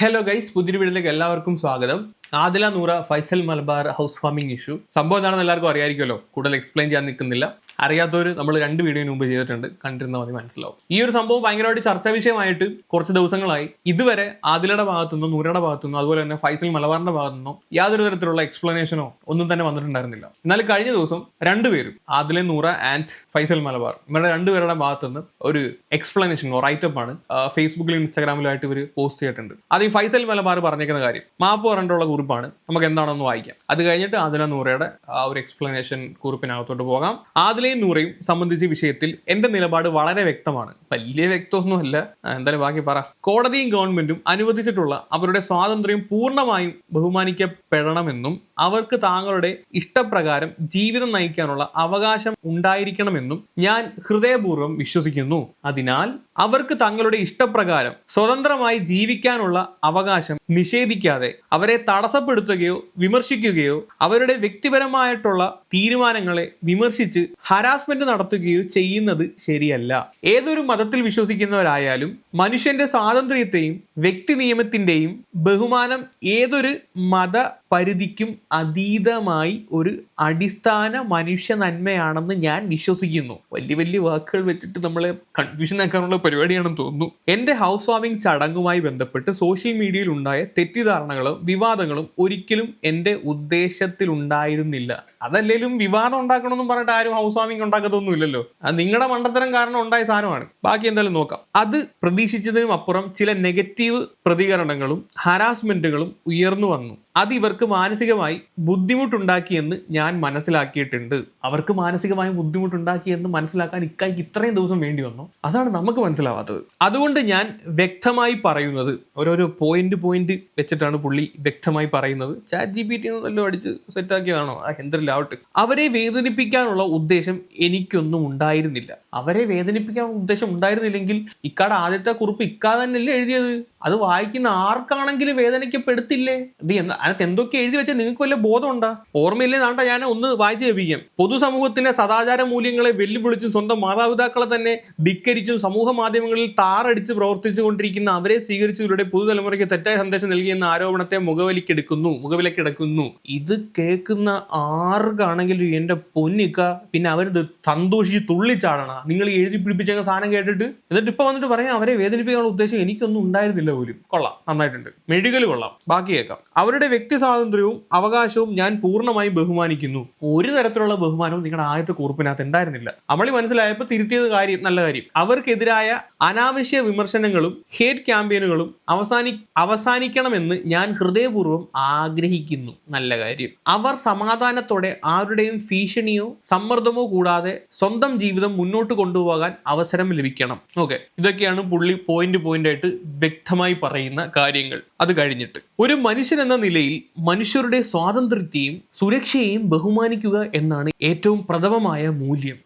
Hello guys, പുതിയൊരു വീഡിയോയിലേക്ക് എല്ലാവർക്കും സ്വാഗതം. Adila Noora Faisal Malabar house warming issue സംഭവം എന്താണെന്ന് എല്ലാവർക്കും അറിയാമായിരിക്കുമല്ലോ. കൂടുതൽ എക്സ്പ്ലെയിൻ ചെയ്യാൻ നിൽക്കുന്നില്ല. അറിയാത്തവർ നമ്മൾ 2 വീഡിയോന് മുമ്പ് ചെയ്തിട്ടുണ്ട്, കണ്ടിരുന്നാൽ മതി, മനസ്സിലാവും. ഈ ഒരു സംഭവം ഭയങ്കരമായിട്ട് ചർച്ചാ വിഷയമായിട്ട് കുറച്ച് ദിവസങ്ങളായി. ഇതുവരെ ആദിലയുടെ ഭാഗത്തുനിന്നോ നൂറയുടെ ഭാഗത്തുനിന്നോ അതുപോലെ തന്നെ ഫൈസൽ മലബാറിന്റെ ഭാഗത്തുനിന്നോ യാതൊരു തരത്തിലുള്ള എക്സ്പ്ലനേഷനോ ഒന്നും തന്നെ വന്നിട്ടുണ്ടായിരുന്നില്ല. എന്നാൽ കഴിഞ്ഞ ദിവസം രണ്ടുപേരും, ആദില നൂറ ആൻഡ് ഫൈസൽ മലബാർ, ഇവരുടെ രണ്ടുപേരുടെ ഭാഗത്തുനിന്ന് ഒരു എക്സ്പ്ലനേഷൻ റൈറ്റപ്പ് ആണ് ഫേസ്ബുക്കിലും ഇൻസ്റ്റാഗ്രാമിലായിട്ട് ഇവർ പോസ്റ്റ് ചെയ്തിട്ടുണ്ട്. അത് ഈ ഫൈസൽ മലബാർ പറഞ്ഞേക്കുന്ന കാര്യം മാപ്പ് പറഞ്ഞിട്ടുള്ള കുറിപ്പാണ്. നമുക്ക് എന്താണെന്ന് വായിക്കാം. അത് കഴിഞ്ഞിട്ട് ആദില നൂറയുടെ ഒരു എക്സ്പ്ലനേഷൻ കുറിപ്പിനകത്തോട്ട് പോകാം. ആദിലയും നൂറയും സംബന്ധിച്ച വിഷയത്തിൽ എന്റെ നിലപാട് വളരെ വ്യക്തമാണ്. വലിയ വ്യക്തമൊന്നുമല്ല, എന്തായാലും ബാക്കി പറ. കോടതിയും ഗവൺമെന്റും അനുവദിച്ചിട്ടുള്ള അവരുടെ സ്വാതന്ത്ര്യം പൂർണ്ണമായും ബഹുമാനിക്കപ്പെടണമെന്നും അവർക്ക് താങ്കളുടെ ഇഷ്ടപ്രകാരം ജീവിതം നയിക്കാനുള്ള അവകാശം ഉണ്ടായിരിക്കണമെന്നും ഞാൻ ഹൃദയപൂർവ്വം വിശ്വസിക്കുന്നു. അതിനാൽ അവർക്ക് തങ്ങളുടെ ഇഷ്ടപ്രകാരം സ്വതന്ത്രമായി ജീവിക്കാനുള്ള അവകാശം നിഷേധിക്കാതെ അവരെ തടസ്സപ്പെടുത്തുകയോ വിമർശിക്കുകയോ അവരുടെ വ്യക്തിപരമായിട്ടുള്ള തീരുമാനങ്ങളെ വിമർശിച്ച് ഹരാസ്മെന്റ് നടത്തുകയോ ചെയ്യുന്നത് ശരിയല്ല. ഏതൊരു മതത്തിൽ വിശ്വസിക്കുന്നവരായാലും മനുഷ്യന്റെ സ്വാതന്ത്ര്യത്തെയും വ്യക്തി നിയമത്തിന്റെയും ബഹുമാനം ഏതൊരു മത പരിധിക്കും അതീതമായി ഒരു അടിസ്ഥാന മനുഷ്യ നന്മയാണെന്ന് ഞാൻ വിശ്വസിക്കുന്നു. വലിയ വലിയ വാക്കുകൾ വെച്ചിട്ട് നമ്മളെ കൺഫ്യൂഷൻ ആക്കാനുള്ള പരിപാടിയാണെന്ന് തോന്നുന്നു. എന്റെ ഹൗസ് വാമിംഗ് ചടങ്ങുമായി ബന്ധപ്പെട്ട് സോഷ്യൽ മീഡിയയിൽ ഉണ്ടായ തെറ്റിദ്ധാരണകളും വിവാദങ്ങളും ഒരിക്കലും എന്റെ ഉദ്ദേശത്തിലുണ്ടായിരുന്നില്ല. അതല്ലേലും വിവാദം ഉണ്ടാക്കണമെന്നും പറഞ്ഞിട്ട് ആരും ഹൗസ് വാമിംഗ് ഉണ്ടാക്കത്തൊന്നും ഇല്ലല്ലോ. അത് നിങ്ങളുടെ മണ്ടത്തരം കാരണം ഉണ്ടായ സാധനമാണ്. ബാക്കി എന്തായാലും നോക്കാം. അത് പ്രതീക്ഷിച്ചതിനും അപ്പുറം ചില നെഗറ്റീവ് പ്രതികരണങ്ങളും ഹരാസ്മെന്റുകളും ഉയർന്നു വന്നു. അത് ഇവർക്ക് മാനസികമായി ബുദ്ധിമുട്ടുണ്ടാക്കിയെന്ന് ഞാൻ മനസ്സിലാക്കിയിട്ടുണ്ട്. അവർക്ക് മാനസികമായി ബുദ്ധിമുട്ടുണ്ടാക്കിയെന്ന് മനസ്സിലാക്കാൻ ഇക്കായ്ക്ക് ഇത്രയും ദിവസം വേണ്ടി വന്നു. അതാണ് നമുക്ക് മനസ്സിലാവാത്തത്. അതുകൊണ്ട് ഞാൻ വ്യക്തമായി പറയുന്നത്, ഓരോരോ പോയിന്റ് വെച്ചിട്ടാണ് പുള്ളി വ്യക്തമായി പറയുന്നത്. ChatGPT എല്ലാം അടിച്ച് സെറ്റാക്കിയതാണോ എന്തെല്ലാവട്ടെ. അവരെ വേദനിപ്പിക്കാനുള്ള ഉദ്ദേശം എനിക്കൊന്നും ഉണ്ടായിരുന്നില്ല. അവരെ വേദനിപ്പിക്കാനുള്ള ഉദ്ദേശം ഉണ്ടായിരുന്നില്ലെങ്കിൽ ഇക്കാടെ ആദ്യത്തെ കുറിപ്പ് ഇക്കാ തന്നെയല്ലേ എഴുതിയത്. അത് വായിക്കുന്ന ആർക്കാണെങ്കിലും വേദനിക്കപ്പെടുത്തില്ലേ? അതിനകത്ത് എന്തൊക്കെ എഴുതി വെച്ചാൽ നിങ്ങൾക്ക് വല്ല ബോധമുണ്ടാ? ഓർമ്മയില്ലേ? നാണ്ട ഞാൻ ഒന്ന് വായിച്ചു കേൾപ്പിക്കാം. പൊതുസമൂഹത്തിന്റെ സദാചാര മൂല്യങ്ങളെ വെല്ലുവിളിച്ചും സ്വന്തം മാതാപിതാക്കളെ തന്നെ ധിക്കരിച്ചും സമൂഹ മാധ്യമങ്ങളിൽ താറടിച്ച് പ്രവർത്തിച്ചു കൊണ്ടിരിക്കുന്ന അവരെ സ്വീകരിച്ചവരുടെ പുതുതലമുറയ്ക്ക് തെറ്റായ സന്ദേശം നൽകിയെന്ന ആരോപണത്തെ മുഖവിലക്കെടുക്കുന്നു. ഇത് കേൾക്കുന്ന ആർക്കാണെങ്കിലും എന്റെ പൊന്നിക്ക പിന്നെ അവരത് സന്തോഷിച്ച് തുള്ളിച്ചാടണ. നിങ്ങൾ എഴുതി പിടിപ്പിച്ച സാധനം കേട്ടിട്ട് എന്നിട്ട് ഇപ്പൊ വന്നിട്ട് പറയാം അവരെ വേദനിപ്പിക്കാനുള്ള ഉദ്ദേശം എനിക്കൊന്നും ഉണ്ടായിരുന്നില്ല പോലും. കൊള്ളാം, നന്നായിട്ടുണ്ട്, മെഡിക്കൽ കൊള്ളാം. ബാക്കി കേൾക്കാം. അവരുടെ വ്യക്തി സ്വാതന്ത്ര്യവും അവകാശവും ഞാൻ പൂർണ്ണമായും ബഹുമാനിക്കുന്നു. ഒരു തരത്തിലുള്ള ബഹുമാനവും നിങ്ങളുടെ ആദ്യത്തെ കുറിപ്പിനകത്ത് ഉണ്ടായിരുന്നില്ല. നമ്മളി മനസ്സിലായപ്പോൾ തിരുത്തിയത് നല്ല കാര്യം. അവർക്കെതിരായ അനാവശ്യ വിമർശനങ്ങളും ഹേറ്റ് ക്യാമ്പയിനുകളും അവസാനിക്കണമെന്ന് ഞാൻ ഹൃദയപൂർവ്വം ആഗ്രഹിക്കുന്നു. നല്ല കാര്യം. അവർ സമാധാനത്തോടെ ആരുടെയും ഭീഷണിയോ സമ്മർദ്ദമോ കൂടാതെ സ്വന്തം ജീവിതം മുന്നോട്ട് കൊണ്ടുപോകാൻ അവസരം ലഭിക്കണം. ഓക്കെ, ഇതൊക്കെയാണ് പുള്ളി പോയിന്റ് ആയിട്ട് വ്യക്തമായി പറയുന്ന കാര്യങ്ങൾ. അത് കഴിഞ്ഞിട്ട് ഒരു മനുഷ്യൻ എന്ന നിലയിൽ മനുഷ്യരുടെ സ്വാതന്ത്ര്യത്തെയും സുരക്ഷയെയും ബഹുമാനിക്കുക എന്നാണ് ഏറ്റവും പ്രഥമമായ മൂല്യം.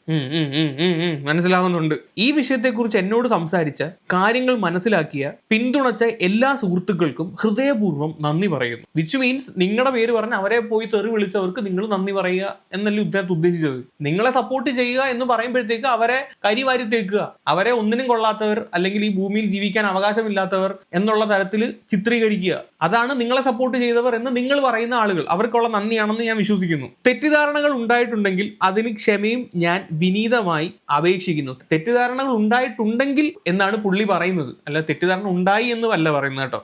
മനസ്സിലാവുന്നുണ്ട്. ഈ വിഷയത്തെക്കുറിച്ച് എന്നോട് സംസാരിച്ച, കാര്യങ്ങൾ മനസ്സിലാക്കിയ, പിന്തുണച്ച എല്ലാ സുഹൃത്തുക്കൾക്കും ഹൃദയപൂർവ്വം നന്ദി പറയുന്നു. വിച്ച് മീൻസ് നിങ്ങളുടെ പേര് പറഞ്ഞ് അവരെ പോയി തെറി വിളിച്ചവർക്ക് നിങ്ങൾ നന്ദി പറയുക എന്നല്ല ഇദ്ദേഹത്തെ ഉദ്ദേശിച്ചത്. നിങ്ങളെ സപ്പോർട്ട് ചെയ്യുക എന്ന് പറയുമ്പോഴത്തേക്ക് അവരെ കരിവാരി തേക്കുക, അവരെ ഒന്നിനും കൊള്ളാത്തവർ അല്ലെങ്കിൽ ഈ ഭൂമിയിൽ ജീവിക്കാൻ അവകാശമില്ലാത്തവർ എന്നുള്ള തരത്തിൽ ചിത്രീകരിക്കുക. അതാണ് നിങ്ങളെ സപ്പോർട്ട് ചെയ്തവർ എന്ന് നിങ്ങൾ പറയുന്ന ആളുകൾ. അവർക്കുള്ള നന്ദിയാണെന്ന് ഞാൻ വിശ്വസിക്കുന്നു. തെറ്റിദ്ധാരണകൾ ഉണ്ടായിട്ടുണ്ടെങ്കിൽ അതിന് ക്ഷമയും ഞാൻ വിനീതമായി അപേക്ഷിക്കുന്നു. തെറ്റിദ്ധാരണകൾ ഉണ്ടായിട്ടുണ്ടെങ്കിൽ എന്നാണ് പുള്ളി പറയുന്നത്, അല്ല തെറ്റിദ്ധാരണ ഉണ്ടായി എന്ന് അല്ല പറയുന്നത് കേട്ടോ.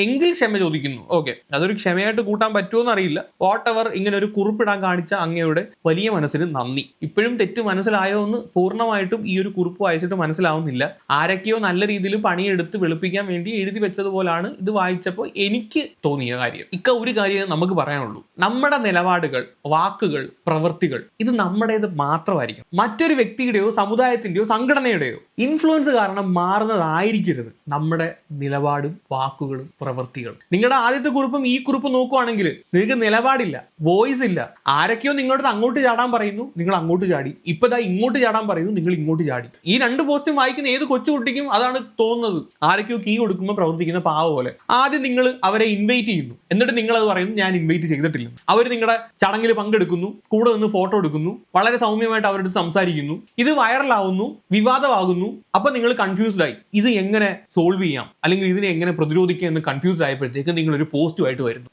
എങ്കിൽ ക്ഷമ ചോദിക്കുന്നു. ഓക്കെ, അതൊരു ക്ഷമയായിട്ട് കൂട്ടാൻ പറ്റുമോ എന്നറിയില്ല. വാട്ട് എവർ, ഇങ്ങനെ ഒരു കുറിപ്പിടാൻ കാണിച്ച അങ്ങയുടെ വലിയ മനസ്സിന് നന്ദി. ഇപ്പോഴും തെറ്റ് മനസ്സിലായോ എന്ന് പൂർണ്ണമായിട്ടും ഈ ഒരു കുറിപ്പ് വായിച്ചിട്ട് മനസ്സിലാവുന്നില്ല. ആരൊക്കെയോ നല്ല രീതിയിൽ പണിയെടുത്ത് വെളുപ്പിക്കാൻ വേണ്ടി എഴുതി വെച്ചതുപോലാണ് ഇത് വായിച്ചപ്പോൾ എനിക്ക് തോന്നിയ കാര്യം. ഒരു കാര്യം നമുക്ക് പറയാനുള്ളൂ. നമ്മുടെ നിലപാടുകൾ, വാക്കുകൾ, പ്രവൃത്തികൾ ഇത് നമ്മുടേത് മാത്രമായിരിക്കും. മറ്റൊരു വ്യക്തിയുടെയോ സമുദായത്തിന്റെയോ സംഘടനയുടെയോ ഇൻഫ്ലുവൻസ് കാരണം മാറുന്നതായിരിക്കരുത് നമ്മുടെ നിലപാടും വാക്കുകളും പ്രവൃത്തികളും. നിങ്ങളുടെ ആദ്യത്തെ കുറിപ്പും ഈ കുറിപ്പ് നോക്കുവാണെങ്കിൽ നിങ്ങൾക്ക് നിലപാടില്ല, വോയിസ് ഇല്ല. ആരൊക്കെയോ നിങ്ങളുടെ അങ്ങോട്ട് ചാടാൻ പറയുന്നു, നിങ്ങൾ അങ്ങോട്ട് ചാടി. ഇപ്പൊ ഇങ്ങോട്ട് ചാടാൻ പറയുന്നു, നിങ്ങൾ ഇങ്ങോട്ട് ചാടി. ഈ 2 പോസ്റ്റും വായിക്കുന്ന ഏത് കൊച്ചുകുട്ടിക്കും അതാണ് തോന്നുന്നത്. ആരൊക്കെയോ കീ കൊടുക്കുമ്പോൾ പ്രവർത്തിക്കുന്ന പാവ പോലെ. ആദ്യം നിങ്ങൾ അവരെ ഇൻവൈറ്റ് ചെയ്യുന്നു, എന്നിട്ട് എന്നിട്ട് നിങ്ങൾ അത് പറയുന്നു ഞാൻ ഇൻവൈറ്റ് ചെയ്തിട്ടില്ല. അവർ നിങ്ങളുടെ ചടങ്ങിൽ പങ്കെടുക്കുന്നു, കൂടെ നിന്ന് ഫോട്ടോ എടുക്കുന്നു, വളരെ സൗമ്യമായിട്ട് അവരുടെ സംസാരിക്കുന്നു, ഇത് വൈറലാവുന്നു, വിവാദമാകുന്നു. അപ്പൊ നിങ്ങൾ കൺഫ്യൂസ്ഡ് ആയി ഇത് എങ്ങനെ സോൾവ് ചെയ്യാം അല്ലെങ്കിൽ ഇതിനെ എങ്ങനെ പ്രതിരോധിക്കാം എന്ന് കൺഫ്യൂസ്ഡ് ആയപ്പോഴത്തേക്ക് നിങ്ങൾ ഒരു പോസ്റ്റുമായിട്ട് വരുന്നു.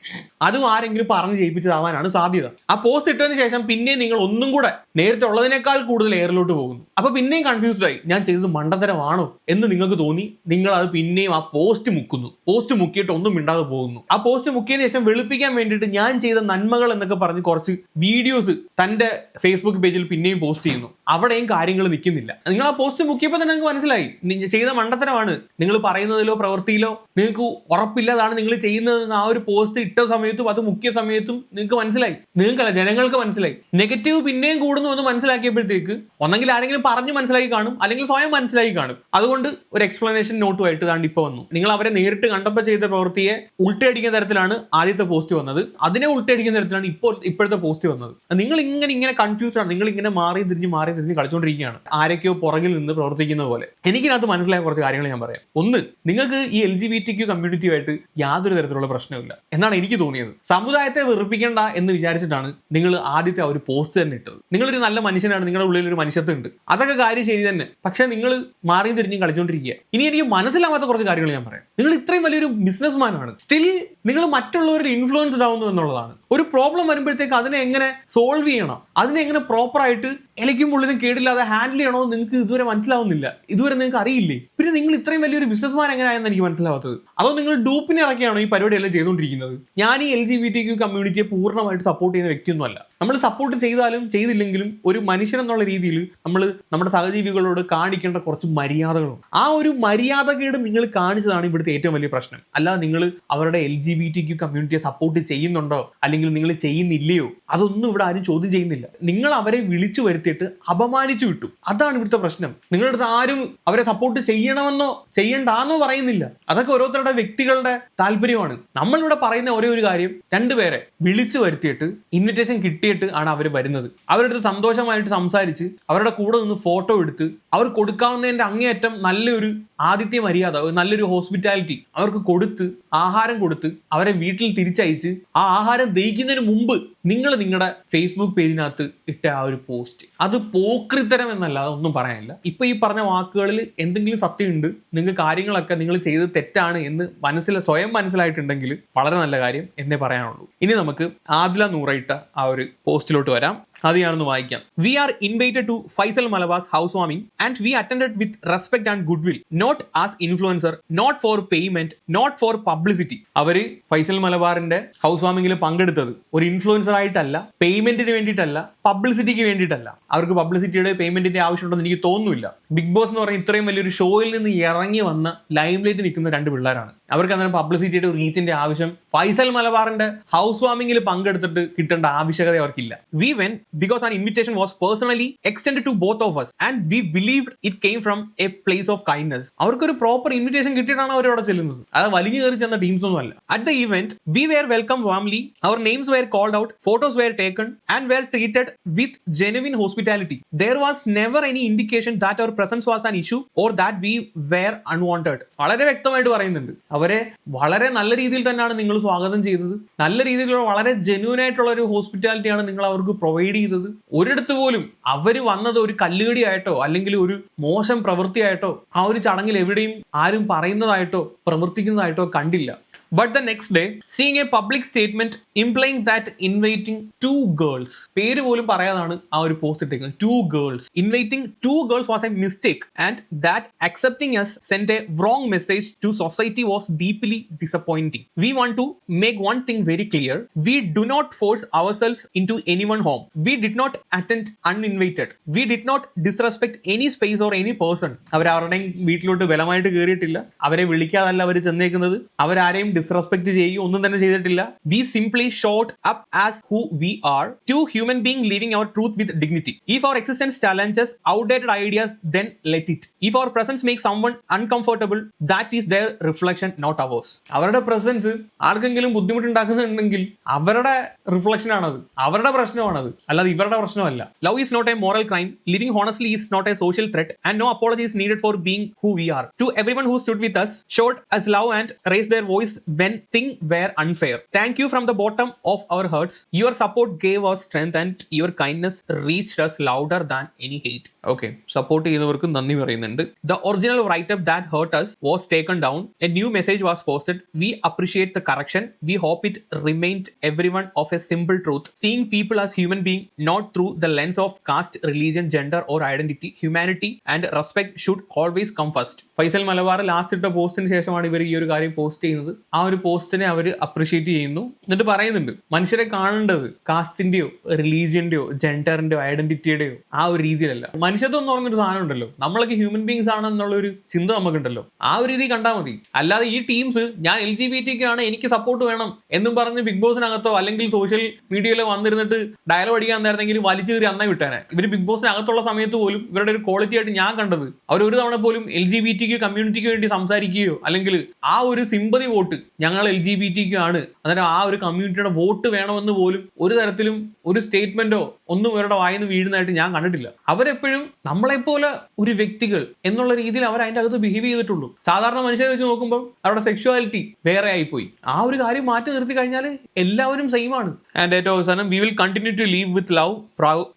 അതും ആരെങ്കിലും പറഞ്ഞ് ജയിപ്പിച്ചതാവാനാണ് സാധ്യത. ആ പോസ്റ്റ് ഇട്ടതിന് ശേഷം പിന്നെ നിങ്ങൾ ഒന്നും കൂടെ നേരത്തെ ഉള്ളതിനേക്കാൾ കൂടുതൽ എയറിലോട്ട് പോകുന്നു. അപ്പൊ പിന്നെയും കൺഫ്യൂസ്ഡ് ആയി ഞാൻ ചെയ്തത് മണ്ടത്തരമാണോ എന്ന് നിങ്ങൾക്ക് തോന്നി. നിങ്ങൾ അത് പിന്നെയും ആ പോസ്റ്റ് മുക്കുന്നു. പോസ്റ്റ് മുക്കിയിട്ട് ഒന്നും മിണ്ടാതെ പോകുന്നു. ആ പോസ്റ്റ് മുക്കിയതിന് ശേഷം വെളുപ്പിക്കാൻ വേണ്ടിയിട്ട് ഞാൻ ചെയ്ത നന്മകൾ എന്നൊക്കെ പറഞ്ഞ് കുറച്ച് വീഡിയോസ് തന്റെ ഫേസ്ബുക്ക് പേജിൽ പിന്നെയും പോസ്റ്റ് ചെയ്യുന്നു. അവിടെയും കാര്യങ്ങൾ നിൽക്കുന്നില്ല. നിങ്ങൾ ആ പോസ്റ്റ് മുക്കിയപ്പോൾ തന്നെ നിങ്ങൾക്ക് മനസ്സിലായി ചെയ്ത മണ്ടത്തരമാണ്. നിങ്ങൾ പറയുന്നതിലോ പ്രവൃത്തിയിലോ നിങ്ങൾക്ക് ഉറപ്പില്ലാതാണ് നിങ്ങൾ ചെയ്യുന്നതെന്ന് ആ ഒരു പോസ്റ്റ് ഇട്ട സമയത്തും അത് മുക്കിയ സമയത്തും നിങ്ങൾക്ക് മനസ്സിലായി. നിങ്ങൾക്കല്ല, ജനങ്ങൾക്ക് മനസ്സിലായി. നെഗറ്റീവ് പിന്നെയും കൂടുന്നു എന്ന് മനസ്സിലാക്കിയപ്പോഴത്തേക്ക് ഒന്നെങ്കിൽ ആരെങ്കിലും പറഞ്ഞ് മനസ്സിലാക്കി കാണും, അല്ലെങ്കിൽ സ്വയം മനസ്സിലാക്കി കാണും. അതുകൊണ്ട് ഒരു എക്സ്പ്ലനേഷൻ നോട്ടുമായിട്ട് താണ്ട് ഇപ്പൊ വന്നു. നിങ്ങൾ അവരെ നേരിട്ട് കണ്ടപ്പോൾ ചെയ്ത പ്രവൃത്തിയെ ഉൾട്ടടിക്കുന്ന തരത്തിലാണ് ആദ്യത്തെ പോസ്റ്റ് വന്നത്. അതിനെ ഉൾട്ടടിക്കുന്ന തരത്തിലാണ് ഇപ്പോഴത്തെ പോസ്റ്റ് വന്നത്. നിങ്ങൾ ഇങ്ങനെ കൺഫ്യൂസ്ഡ് ആണ്. നിങ്ങൾ ഇങ്ങനെ മാറി തിരിഞ്ഞ് കളിച്ചുകൊണ്ടിരിക്കുകയാണ്, ആരൊക്കെയോ പുറകിൽ നിന്ന് പ്രവർത്തിക്കുന്ന പോലെ. എനിക്കിനകത്ത് മനസ്സിലായ കുറച്ച് കാര്യങ്ങൾ ഞാൻ പറയാം. ഒന്ന്, നിങ്ങൾക്ക് ഈ LGBTQ കമ്മ്യൂണിറ്റിയുമായിട്ട് യാതൊരു തരത്തിലുള്ള പ്രശ്നമില്ല എന്നാണ് എനിക്ക് തോന്നിയത്. സമുദായത്തെ വെറുപ്പിക്കേണ്ട എന്ന് വിചാരിച്ചിട്ടാണ് നിങ്ങൾ ആദ്യത്തെ ആ ഒരു പോസ്റ്റ് തന്നെ ഇട്ടത്. നിങ്ങളൊരു നല്ല മനുഷ്യനാണ്, നിങ്ങളുടെ ഉള്ളിൽ ഒരു മനുഷ്യത്വം ഉണ്ട്, അതൊക്കെ കാര്യം ശരി തന്നെ. പക്ഷെ നിങ്ങൾ മാറിയും തിരിഞ്ഞും കളിച്ചുകൊണ്ടിരിക്കുക. ഇനി എനിക്ക് മനസ്സിലാവാത്ത കുറച്ച് കാര്യങ്ങൾ ഞാൻ പറയാം. നിങ്ങൾ ഇത്രയും വലിയൊരു ബിസിനസ്മാൻ ആണ്, സ്റ്റിൽ നിങ്ങൾ മറ്റുള്ളവരിൽ ഇൻഫ്ലുവൻസ്ഡ് ആവുന്നു എന്നുള്ളതാണ്. ഒരു പ്രോബ്ലം വരുമ്പോഴത്തേക്ക് അതിനെ എങ്ങനെ സോൾവ് ചെയ്യണം, അതിനെ എങ്ങനെ പ്രോപ്പറായിട്ട് ഇലയ്ക്കും ഉള്ളിനും കേടില്ലാതെ ഹാൻഡിൽ ചെയ്യണമെന്ന് നിങ്ങൾക്ക് ഇതുവരെ മനസ്സിലാവുന്നില്ല. ഇതുവരെ നിങ്ങൾക്ക് അറിയില്ലേ? പിന്നെ നിങ്ങൾ ഇത്രയും വലിയൊരു ബിസിനസ്മാൻ എങ്ങനെയാണെന്ന് എനിക്ക് മനസ്സിലാവാത്തത്. അതോ നിങ്ങൾ ഡൂപ്പിനെ ഇറക്കിയാണോ ഈ പരിപാടിയെല്ലാം ചെയ്തുകൊണ്ടിരിക്കുന്നത്? ഞാൻ ഈ LGBTQ കമ്മ്യൂണിറ്റിയെ പൂർണ്ണമായിട്ട് സപ്പോർട്ട് ചെയ്യുന്ന വ്യക്തിയൊന്നുമല്ല. നമ്മൾ സപ്പോർട്ട് ചെയ്താലും ചെയ്തില്ലെങ്കിലും ഒരു മനുഷ്യൻ എന്നുള്ള രീതിയിൽ നമ്മൾ നമ്മുടെ സഹജീവികളോട് കാണിക്കേണ്ട കുറച്ച് മര്യാദകളുണ്ട്. ആ ഒരു മര്യാദകേട് നിങ്ങൾ കാണിച്ചതാണ് ഇവിടുത്തെ ഏറ്റവും വലിയ പ്രശ്നം. അല്ലാതെ നിങ്ങൾ അവരുടെ LGBTQ കമ്മ്യൂണിറ്റിയെ സപ്പോർട്ട് ചെയ്യുന്നുണ്ടോ അല്ലെങ്കിൽ നിങ്ങൾ ചെയ്യുന്നില്ലയോ അതൊന്നും ഇവിടെ ആരും ചോദ്യം ചെയ്യുന്നില്ല. നിങ്ങൾ അവരെ വിളിച്ചു വരുത്തിയിട്ട് അപമാനിച്ചു വിട്ടു. അതാണ് ഇവിടുത്തെ പ്രശ്നം. നിങ്ങളുടെ അടുത്ത് ആരും അവരെ സപ്പോർട്ട് ചെയ്യണമെന്നോ ചെയ്യണ്ടാന്നോ പറയുന്നില്ല. അതൊക്കെ ഓരോരുത്തരുടെ വ്യക്തികളുടെ താല്പര്യമാണ്. നമ്മളിവിടെ പറയുന്ന ഒരേ ഒരു കാര്യം, രണ്ടുപേരെ വിളിച്ചു വരുത്തിയിട്ട് ഇൻവിറ്റേഷൻ കിട്ടിയിട്ട് ആണ് അവർ വരുന്നത്. അവരുടെ അടുത്ത് സന്തോഷമായിട്ട് സംസാരിച്ച് അവരുടെ കൂടെ നിന്ന് ഫോട്ടോ എടുത്ത് അവർ കൊടുക്കാവുന്നതിന്റെ അങ്ങേയറ്റം നല്ലൊരു ആതിഥ്യ മര്യാദ, നല്ലൊരു ഹോസ്പിറ്റാലിറ്റി അവർക്ക് കൊടുത്ത് ആഹാരം കൊടുത്ത് അവരെ വീട്ടിൽ തിരിച്ചയച്ച് ആ ആഹാരം ദഹിക്കുന്നതിന് മുമ്പ് നിങ്ങൾ നിങ്ങളുടെ ഫേസ്ബുക്ക് പേജിനകത്ത് ഇട്ട ആ ഒരു പോസ്റ്റ്, അത് പോക്രിത്തരം എന്നല്ലാതെ ഒന്നും പറയാനില്ല. ഇപ്പൊ ഈ പറഞ്ഞ വാക്കുകളിൽ എന്തെങ്കിലും സത്യമുണ്ട്, നിങ്ങൾക്ക് കാര്യങ്ങളൊക്കെ നിങ്ങൾ ചെയ്തത് തെറ്റാണ് എന്ന് സ്വയം മനസ്സിലായിട്ടുണ്ടെങ്കിൽ വളരെ നല്ല കാര്യം എന്നേ പറയാനുള്ളൂ. ഇനി നമുക്ക് ആദില നൂറ ഇട്ട ആ ഒരു പോസ്റ്റിലോട്ട് വരാം. അത് ഞാനൊന്ന് വായിക്കാം. We are invited to Faisal Malabar's house warming and we attended with respect and good will, not as influencer, not for payment, not for publicity. അവര് ഫൈസൽ മലബാറിന്റെ ഹൗസ് വാമിംഗിൽ പങ്കെടുത്തത് ഒരു ഇൻഫ്ലുവൻസർ ആയിട്ടല്ല, പേയ്മെന്റിന് വേണ്ടിയിട്ടല്ല, പബ്ലിസിറ്റിക്ക് വേണ്ടിയിട്ടല്ല. അവർക്ക് പബ്ലിസിറ്റിയുടെ പേയ്മെന്റിന്റെ ആവശ്യമുണ്ടെന്ന് എനിക്ക് തോന്നുന്നില്ല. ബിഗ് ബോസ് എന്ന് പറഞ്ഞ ഇത്രയും വലിയൊരു ഷോയിൽ നിന്ന് ഇറങ്ങി വന്ന ലൈം ലൈറ്റ് നിൽക്കുന്ന രണ്ട് പിള്ളേരാണ്. അവർക്ക് അങ്ങനെ പബ്ലിസിറ്റിയുടെ റീച്ചിന്റെ ആവശ്യം ഫൈസൽ മലബാറിന്റെ ഹൗസ് വാമിംഗിൽ പങ്കെടുത്തിട്ട് കിട്ടേണ്ട ആവശ്യകത അവർക്കില്ല. We when because an invitation was personally extended to both of us and we believed it came from a place of kindness. അവർക്കൊരു പ്രോപ്പർ ഇൻവിറ്റേഷൻ കിട്ടിയിട്ടാണ് അവർ അവിടെ ചെല്ലുന്നത്. അത് വലിഞ്ഞു കയറി ചെന്ന ടീംസ് ഒന്നും അല്ല. At the event we were welcomed warmly, our names were called out, photos were taken and were treated with genuine hospitality. There was never any indication that our presence was an issue or that we were unwanted. വളരെ വ്യക്തമായിട്ട് പറയുന്നുണ്ട്. അവരെ വളരെ നല്ല രീതിയിൽ തന്നെയാണ് നിങ്ങൾ സ്വാഗതം ചെയ്തത്. നല്ല രീതിയിലുള്ള വളരെ ജെന്യൂൻ ആയിട്ടുള്ള ഒരു ഹോസ്പിറ്റാലിറ്റിയാണ് നിങ്ങൾ അവർക്ക് പ്രൊവൈഡ് ചെയ്തത്. ഒരിടത്ത് പോലും അവര് വന്നത് ഒരു കല്ലുകടിയായിട്ടോ അല്ലെങ്കിൽ ഒരു മോശം പ്രവൃത്തിയായിട്ടോ ആ ഒരു ചടങ്ങിൽ എവിടെയും ആരും പറയുന്നതായിട്ടോ പ്രവർത്തിക്കുന്നതായിട്ടോ കണ്ടില്ല. But the next day, seeing a public statement implying that inviting two girls, പേര് പോലും പറയാതാണ് ആ ഒരു പോസ്റ്റ് ഇട്ടേക്കുന്നത്, 2 girls, inviting 2 girls was a mistake and that accepting us sent a wrong message to society was deeply disappointing. We want to make one thing very clear, we do not force ourselves into anyone's home. We did not attend uninvited. We did not disrespect any space or any person. അവരവരുടെയും വീട്ടിലോട്ട് ബലമായിട്ട് കയറിയിട്ടില്ല, അവരെ വിളിക്കാതല്ല അവർ ചെന്നേക്കുന്നത്, അവരാരെയും disrespect ചെയ്യുകയോ ഒന്നും തന്നെ ചെയ്തിട്ടില്ല. We simply showed up as who we are, two human beings living our truth with dignity. If our existence challenges outdated ideas, then let it. If our presence makes someone uncomfortable, that is their reflection, not ours. അവരുടെ presence ആർക്കെങ്കിലും ബുദ്ധിമുട്ടുണ്ടാക്കുന്നുണ്ടെങ്കിൽ അവരുടെ reflection ആണത്, അവരുടെ പ്രശ്നമാണത്, അല്ലാതെ ഇവരുടെ പ്രശ്നമല്ല. Love is not a moral crime. Living honestly is not a social threat, and no apology is needed for being who we are. To everyone who stood with us, showed us love and raised their voice when things were unfair. Thank you from the bottom of our hearts. Your support gave us strength and your kindness reached us louder than any hate. Okay, support ചെയ്തവർക്ക് നന്ദി പറയുന്നുണ്ട്. The original write-up that hurt us was taken down. A new message was posted. We appreciate the correction. We hope it remained everyone of a simple truth. Seeing people as human beings, not through the lens of caste, religion, gender or identity. Humanity and respect should always come first. Faisal Malabar last ഇട്ട പോസ്റ്റിന് ശേഷമാണ് ഇവർ ഈ ഒരു കാര്യം post ചെയ്യുന്നത്. ആ ഒരു പോസ്റ്റിനെ അവർ അപ്രിഷിയേറ്റ് ചെയ്യുന്നു. എന്നിട്ട് പറയുന്നുണ്ട്, മനുഷ്യരെ കാണേണ്ടത് കാസ്റ്റിന്റെയോ റിലീജിയന്റെയോ ജെൻഡറിന്റെയോ ഐഡന്റിറ്റിയുടെയോ ആ ഒരു രീതിയിലല്ല. മനുഷ്യത്വം എന്ന് പറഞ്ഞൊരു സാധനം ഉണ്ടല്ലോ, നമ്മളൊക്കെ ഹ്യൂമൻ ബീങ്സ് ആണെന്നുള്ള ഒരു ചിന്ത നമുക്കുണ്ടല്ലോ, ആ ഒരു രീതി കണ്ടാൽ മതി. അല്ലാതെ ഈ ടീംസ് ഞാൻ LGBT ആണ് എനിക്ക് സപ്പോർട്ട് വേണം എന്നും പറഞ്ഞ് ബിഗ് ബോസിനകത്തോ അല്ലെങ്കിൽ സോഷ്യൽ മീഡിയയിലോ വന്നിരുന്നിട്ട് ഡയലോഗ് അടിക്കാൻ നേരത്തെങ്കിലും വലിച്ചു കയറി അന്നായി വിട്ടാനെ. ഇവർ ബിഗ് ബോസിനകത്തുള്ള സമയത്ത് പോലും ഇവരുടെ ഒരു ക്വാളിറ്റി ആയിട്ട് ഞാൻ കണ്ടത് അവർ ഒരു തവണ പോലും LGBT കമ്മ്യൂണിറ്റിക്ക് വേണ്ടി സംസാരിക്കുകയോ അല്ലെങ്കിൽ ആ ഒരു സിമ്പതി വോട്ട് ഞങ്ങൾ LGBT ആണ് അന്നേരം ആ ഒരു കമ്മ്യൂണിറ്റിയുടെ വോട്ട് വേണമെന്ന് പോലും ഒരു തരത്തിലും ഒരു സ്റ്റേറ്റ്മെന്റോ ഒന്നും ഇവരുടെ വായിന്ന് വീഴുന്നതായിട്ട് ഞാൻ കണ്ടിട്ടില്ല. അവരെപ്പോഴും നമ്മളെപ്പോലെ ഒരു വ്യക്തികൾ എന്നുള്ള രീതിയിൽ അവർ അതിൻ്റെ അകത്ത് ബിഹേവ് ചെയ്തിട്ടുള്ളൂ. സാധാരണ മനുഷ്യരെ വെച്ച് നോക്കുമ്പോൾ അവരുടെ സെക്ഷുവാലിറ്റി വേറെ ആയിപ്പോയി. ആ ഒരു കാര്യം മാറ്റി നിർത്തി കഴിഞ്ഞാൽ എല്ലാവരും സെയിം ആണ്. ആൻഡ് ഏറ്റവും അവസാനം, we will continue to live with love,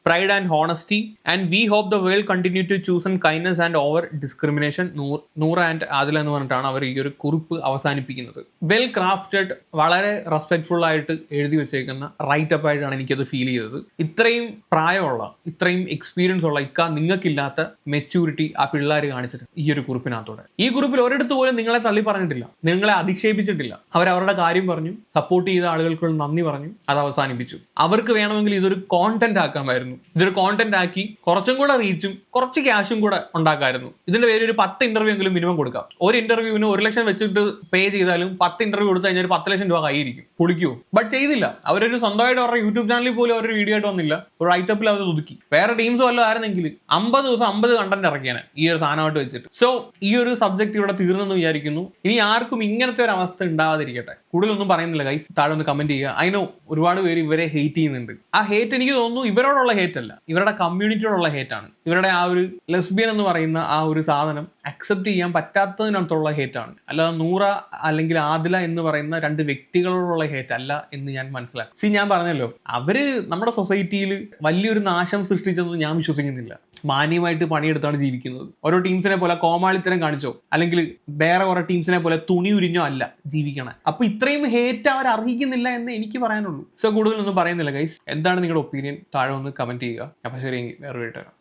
pride and honesty and we hope the world continue to choose and kindness and over discrimination. Noora and Adila എന്ന് പറഞ്ഞിട്ടാണ് അവർ ഈ ഒരു കുറിപ്പ് അവസാനിപ്പിക്കുന്നത്. വെൽ ക്രാഫ്റ്റഡ്, വളരെ റെസ്പെക്ട്ഫുൾ ആയിട്ട് എഴുതി വെച്ചേക്കുന്ന റൈറ്റപ്പ് ആയിട്ടാണ് എനിക്കത് ഫീൽ ചെയ്തത്. ഇത്രയും പ്രായമുള്ള, ഇത്രയും എക്സ്പീരിയൻസ് ഉള്ള നിങ്ങൾക്കില്ലാത്ത മെച്യൂരിറ്റി ആ പിള്ളേർ കാണിച്ചിട്ട് ഈ ഒരു കുറിപ്പിനകത്തോടെ. ഈ കുറിപ്പിൽ ഒരിടത്ത് പോലും നിങ്ങളെ തള്ളി പറഞ്ഞിട്ടില്ല, നിങ്ങളെ അധിക്ഷേപിച്ചിട്ടില്ല. അവരവരുടെ കാര്യം പറഞ്ഞു, സപ്പോർട്ട് ചെയ്ത ആളുകൾക്ക് നന്ദി പറഞ്ഞു, അത് അവസാനിപ്പിച്ചു. അവർക്ക് വേണമെങ്കിൽ ഇതൊരു കോണ്ടന്റ് ആക്കാമായിരുന്നു. ഇതൊരു കോണ്ടന്റ് ആക്കി കുറച്ചും കൂടെ റീച്ചും കുറച്ച് ക്യാഷും കൂടെ ഉണ്ടാക്കാമായിരുന്നു. ഇതിന്റെ പേര് ഒരു 10 ഇന്റർവ്യൂ എങ്കിലും മിനിമം കൊടുക്കാം. ഒരു ഇന്റർവ്യൂവിന് 1 ലക്ഷം വെച്ചിട്ട് പേ ചെയ്താലും 10 ഇന്റർവ്യൂ കൊടുത്തു കഴിഞ്ഞാൽ 10 ലക്ഷം രൂപ കൈയിരിക്കും. പൊളിക്കൂ. ബട്ട് ചെയ്തില്ല. അവരൊരു സ്വന്തമായിട്ട് അവരുടെ യൂട്യൂബ് ചാനലിൽ പോലും അവരൊരു വീഡിയോ ആയിട്ട് വന്നില്ല. ഒരു റൈറ്റപ്പിൽ അവർ ഒതുക്കി. വേറെ ടീംസ് വല്ലതും ആയിരുന്നെങ്കിൽ 50 ദിവസം 50 കണ്ടന്റ് ഇറക്കിയാണ് ഈ ഒരു സാധനമായിട്ട് വെച്ചിട്ട്. സോ ഈ ഒരു സബ്ജക്ട് ഇവിടെ തീർന്നെന്ന് വിചാരിക്കുന്നു. ഇനി ആർക്കും ഇങ്ങനത്തെ ഒരു അവസ്ഥ ഉണ്ടാവാതിരിക്കട്ടെ. കൂടുതലൊന്നും പറയുന്നില്ല ഗൈസ്, താഴെ ഒന്ന് കമന്റ് ചെയ്യുക. ഐ നോ ഒരുപാട് പേര് ഇവരെ ഹേറ്റ് ചെയ്യുന്നുണ്ട്. ആ ഹേറ്റ് എനിക്ക് തോന്നുന്നു ഇവരോടുള്ള ഹേറ്റ് അല്ല, ഇവരുടെ കമ്മ്യൂണിറ്റിയോടുള്ള ഹേറ്റ് ആണ്. ഇവരുടെ ആ ഒരു ലെസ്ബിയൻ എന്ന് പറയുന്ന ആ ഒരു സാധനം അക്സെപ്റ്റ് ചെയ്യാൻ പറ്റാത്തതിനകത്തുള്ള ഹേറ്റ് ആണ്. അല്ലാതെ നൂറ അല്ലെങ്കിൽ ആദില എന്ന് പറയുന്ന 2 വ്യക്തികളോടുള്ള ഹേറ്റ് അല്ല എന്ന് ഞാൻ മനസ്സിലാക്കി. ഞാൻ പറഞ്ഞല്ലോ, അവര് നമ്മുടെ സൊസൈറ്റിയിൽ വലിയൊരു നാശം സൃഷ്ടിച്ചെന്ന് ഞാൻ വിശ്വസിക്കുന്നില്ല. മാന്യമായിട്ട് പണിയെടുത്താണ് ജീവിക്കുന്നത്. ഓരോ ടീംസിനെ പോലെ കോമാളിത്തരം കാണിച്ചോ അല്ലെങ്കിൽ വേറെ കുറെ ടീംസിനെ പോലെ തുണി ഉരിഞ്ഞോ അല്ല ജീവിക്കണേ. അപ്പൊ ഇത്രയും ഹേറ്റ് അവർ അർഹിക്കുന്നില്ല എന്ന് എനിക്ക് പറയാനുള്ളൂ. സോ കൂടുതലൊന്നും പറയുന്നില്ല ഗൈസ്. എന്താണ് നിങ്ങളുടെ ഒപ്പീനിയൻ? താഴെ ഒന്ന് കമന്റ് ചെയ്യുക. അപ്പൊ ശരി, വേറെ വീട്ടുകാരാണ്.